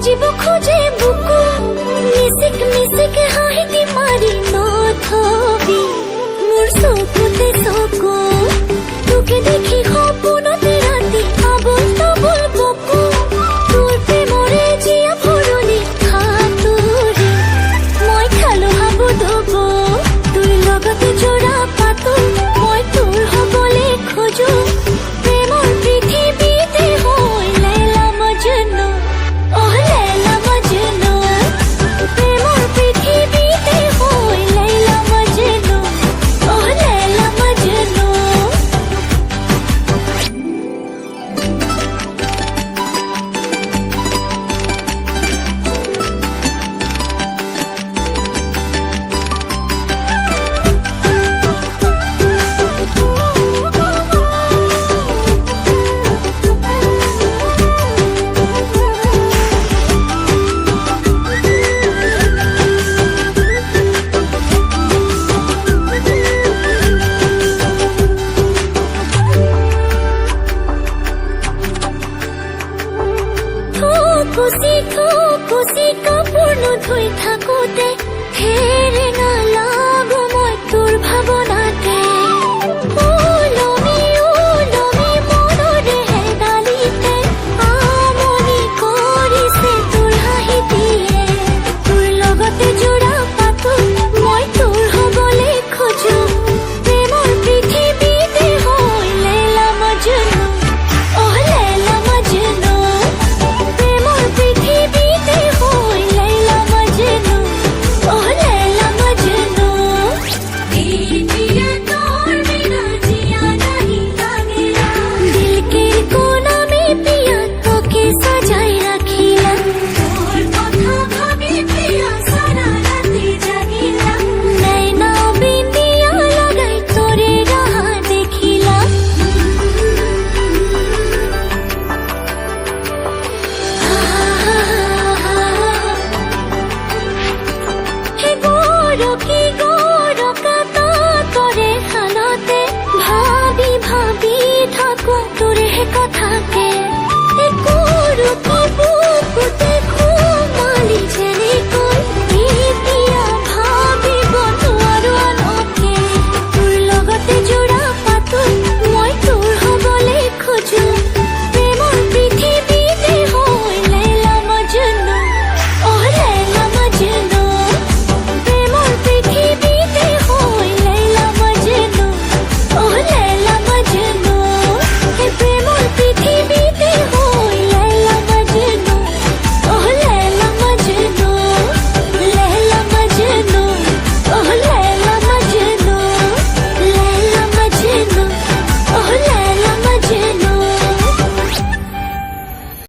বাজিব খোঁজে বুকু মিছিক মিছিক হাঁহি মাৰি নথবি মোৰ চকুতে চকু তোকে দেখি সপোনতে ৰাতি আবল তাবল বকু তোৰ প্ৰেমৰে জীয়া ভৰণি সাঁতুৰি মই খালো হাবুডুব তোৰ লগতে জোৰা পাতো মই তোৰ হবলে খোজো প্ৰেমৰ পৃথিৱীতে হৈ লৈলা মজনু অহ লৈলা মজনু প্ৰেমৰ পৃথিৱীতে হৈ লৈলা মজনু অহ লৈলা মজনু খুশি কাপোৰ নুধুই থাকোতে হেৰে